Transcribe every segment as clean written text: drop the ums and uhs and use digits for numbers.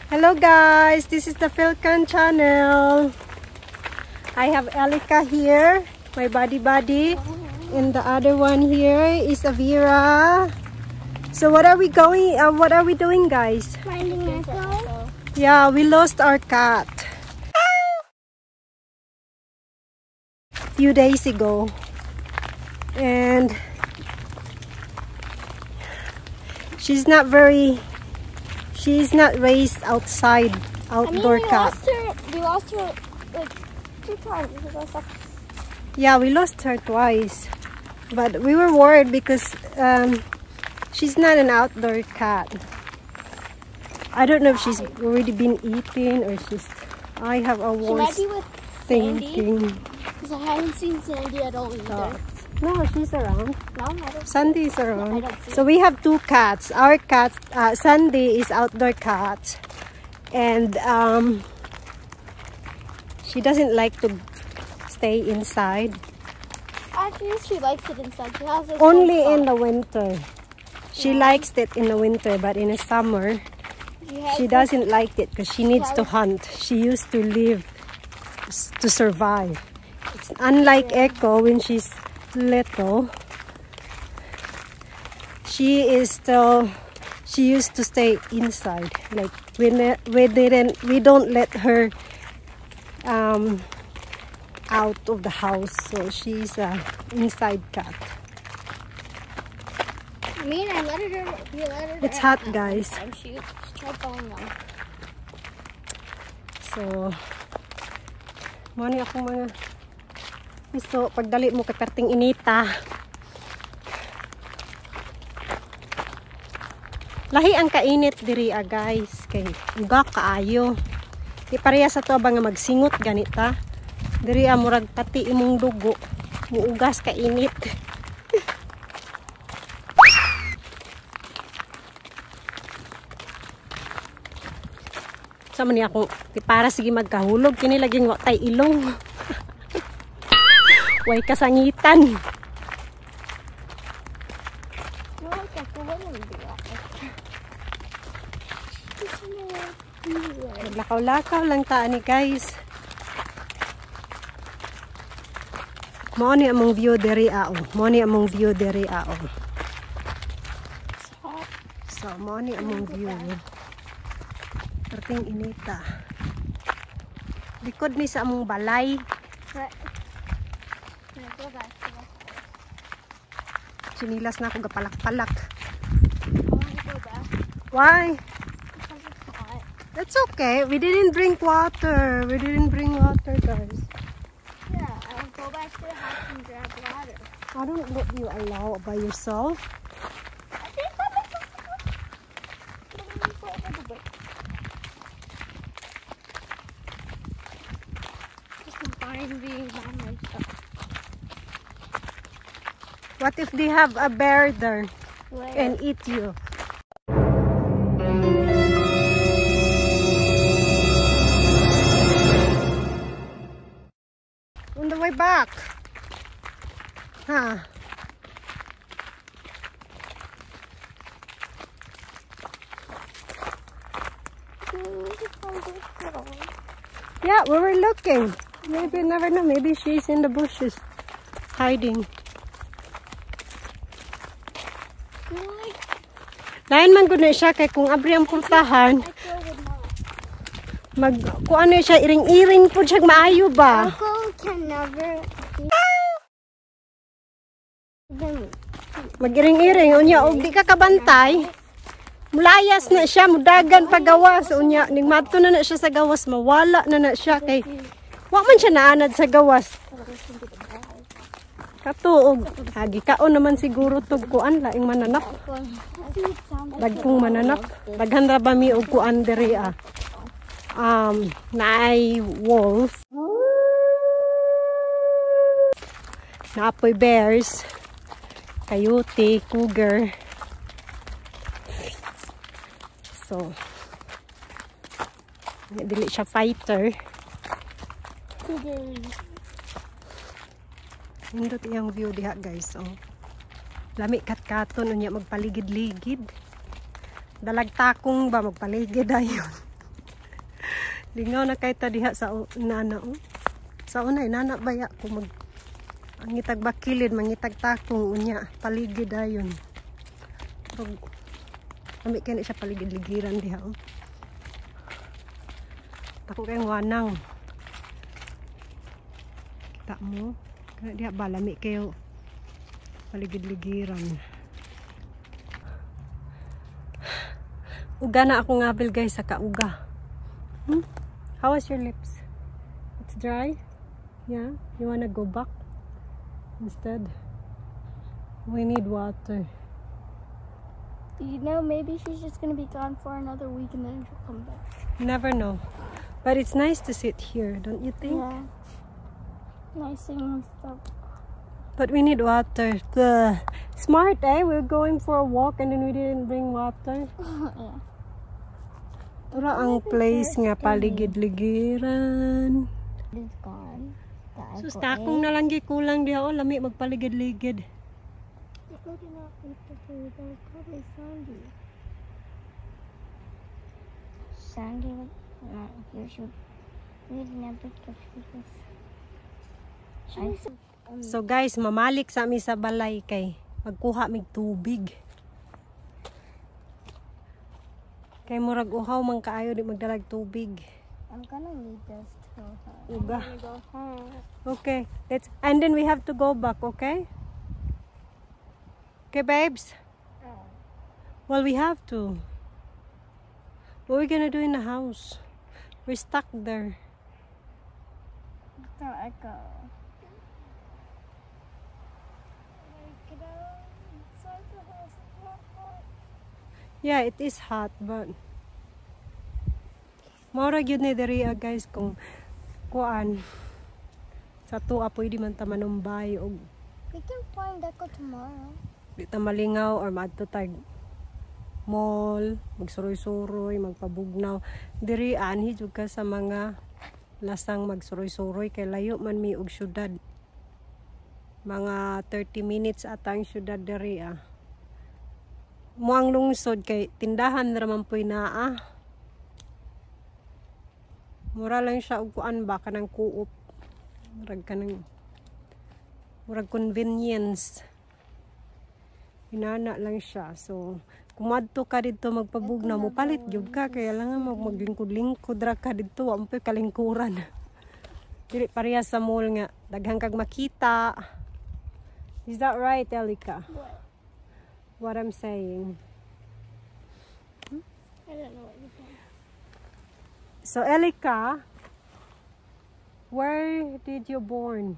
Hello guys, this is the Philcan channel. I have Elika here, my buddy, and the other one here is Avira. So what are we doing guys? Finding Echo. Yeah, we lost our cat a few days ago, and she's not raised outdoor cat. We lost her like 2 times. Yeah, we lost her twice, but we were worried because she's not an outdoor cat. I don't know if she's already been eaten or I have a worse thinking. Because I haven't seen Sandy at all either. No, she's around. No, I don't. Sandy is around. I don't see So we have 2 cats. Our cat, Sandy, is outdoor cat, and she doesn't like to stay inside. Actually, she likes it inside. She has this Only in the winter. She likes it in the winter, but in the summer, she doesn't like it because she needs to hunt. She used to live to survive. It's unlike Echo when she's little. She used to stay inside. Like we don't let her out of the house, so she's a inside cat. We let her. It's hot, guys. She tried falling down. So mani akong mga piso pagdali mo kay perting inita. Lahi ang kainit diri guys, kay uga kaayo. Di pareha sa to ba nga magsingot ganita. Diri murag pati imong dugo, muugas ka init. Sama niya akong para sige magkahulog kini laging wa tay ilong. Way kasangitan. Lakaw-lakaw lang taan ni guys. Mo ni among view diri Mo ni among view diri So mo ni among view. Perting inita. Likod ni sa among balay. Sinilas na ako gapalak-palak. Why? That's okay. We didn't drink water. We didn't bring water, guys. Yeah, I'll go back to the house and grab water. I don't let you allow by yourself. What if they have a bear there and eat you? On the way back. Huh? Yeah, we were looking. Maybe, never know. Maybe she's in the bushes, hiding. Lain man gud na siya kay kung abri ang pultahan. Kung ano siya iring-iring po siya maayo ba? Can never. Mag-iring-iring unya og di ka kabantay. Mulayas na siya, mudagan pa gawas unya ning madto na siya sa gawas, mawala na siya kay wa man siya naanad sa gawas. Katuog, hagi kaon naman siguro tug kuan laing mananap. Dagkong mananap, daghan ra ba mi og kuan diri naay wolf. Naapoy bears, coyote, cougar. So, dili siya fighter. Nindot iyang view diha guys. Oh. Lami kat-katon unya magpaligid-ligid. Dalag takong ba magpaligid ayon. Lingaw na kay ta diha sa nana. Sa unay nana baya ko mag ang ngitag bakilid, mangitag takong unya paligid ayon. Kami kaya siya paligid-ligiran diha. Tako kayong wanang. Kita mo. Kaya diha ba, lami kayo paligid-ligiran. Uga na ako ngabil guys sa kauga. How was your lips? It's dry? Yeah? You wanna go back? Instead? We need water. You know, maybe she's just gonna be gone for another week and then she'll come back. Never know. But it's nice to sit here, don't you think? Yeah. Nice and stuff. But we need water. Smart, eh? We're going for a walk and then we didn't bring water. Yeah. Tura ang place nga paligid-ligiran. It's gone. So, takong na lang gikulang diha. O, lami magpaligid-ligid. Look at that food. There's probably sandy. Sandy? Here should we never get this. So guys, mamalik sa amin sa balay kay magkuha mig tubig. Kay murag uhaw man kaayo di magdalag tubig. I'm gonna need this to go home. Uga. I'm gonna go home. Okay, and then we have to go back, okay? Okay, babes? Well, we have to. What are we gonna do in the house? We're stuck there. It's not echo. Yeah, it is hot, but maura gyud ni diri guys kung kuan sa tuwa pwede man ta manumbay og We can find echo tomorrow. di ta malingaw or maadto tag mall, magsuroy-suroy, magpabugnaw. Diri anhi jud ka sa mga lasang magsuroy-suroy kay layo man mi og syudad. Mga 30 minutes atang syudad diri Muang lungsod kay tindahan ra man poy naa. Mura lang siya og kuan ba kanang kuop. Murag convenience. Inana lang siya. So kumadto ka dito magpabugnaw mo palit gyud ka kaya lang maglingkod-lingkod ra ka dito wa mo kalingkuran. Dili pareha sa mall nga daghang kag makita. Is that right, Elika? What I'm saying. I don't know what you're saying. So Elika, where did you born?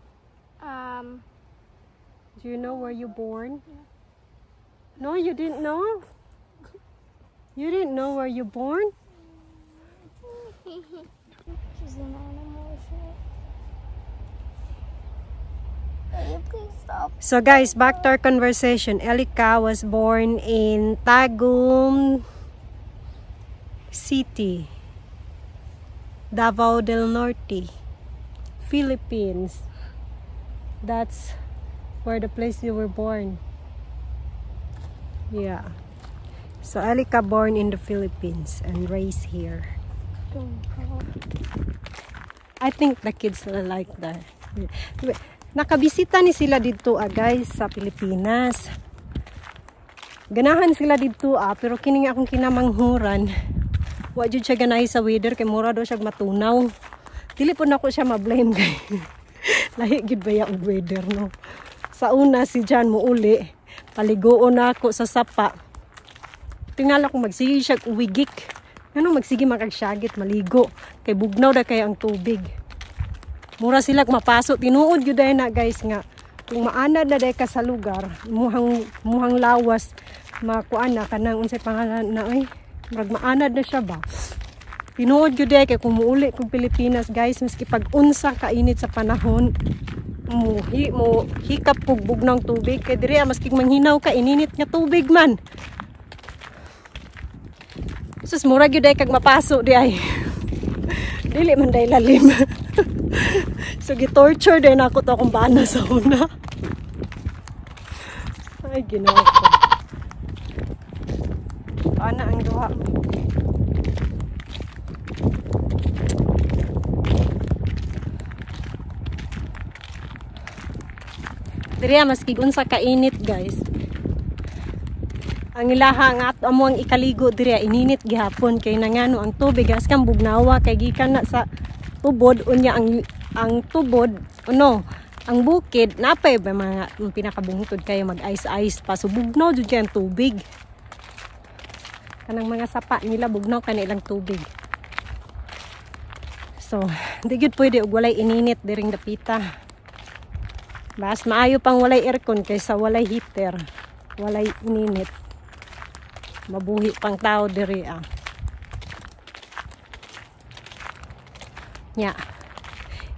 Do you know where you born? Yeah. No, you didn't know? You didn't know where you born? She's an animal. Please stop. So guys, back to our conversation. Elika was born in Tagum City, Davao del Norte, Philippines. That's where the place you were born. Yeah. So Elika born in the Philippines and raised here. I think the kids like that. Nakabisita ni sila dito guys sa Pilipinas. Ganahan sila dito pero kining akong kinamanghuran. Wa jud siya ganahi sa weather kay mura daw siya matunaw. Dili po nako siya ma-blame guys. Lahi gid baya og weather no. Sa una si Jan mo uli, paligoon ako sa sapa. Tingala ko magsige siya uwigik. Ano magsige makagsagit maligo kay bugnaw da kay ang tubig. Mura sila mapasok tinuod gyud na guys nga kung maanad na day ka sa lugar muhang lawas makuan na kanang unsay pangalan na murag maanad na siya ba tinuod gyud kay kung muuli kog Pilipinas guys maski pag unsa kainit sa panahon mo hikap pug bugnang tubig kay diri maski manghinaw ka ininit nga tubig man sus mura gyud kag mapasok di ay dili man day lalim. So gi-torture din ako to kung bana sa una. Ay ginawa ko. Ana ang duha. Diriya maski unsa ka init guys. Ang ilaha nga amo ang ikaligo diriya ininit gihapon kay nangano ang tubig as kang bugnawa kay gikan na sa tubod unya ang tubod ang bukid napay ba mga pinakabungtod kayo mag ice pa so bugnaw jud kay ang tubig. Kanang mga sapa nila bugnaw kanilang tubig. So, di gyud pwede og walay ininit diring dapita. Mas maayo pang walay aircon kaysa walay heater, walay ininit. Mabuhi pang tao diri ah. Yeah.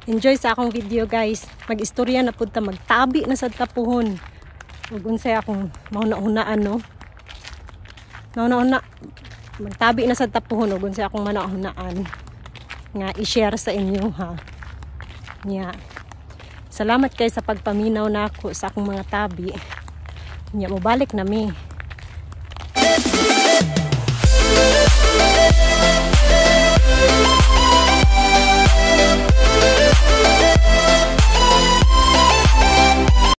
Enjoy sa akong video guys. Mag-istorya na pud ta magtabi na sad tapuhon. Ug unsay akong mauna-unaan no. Nauna magtabi na sad tapuhon ug unsay akong mauna-unaan nga i-share sa inyo ha. Yeah. Salamat kay sa pagpaminaw nako sa akong mga tabi. Nya mobalik na mi.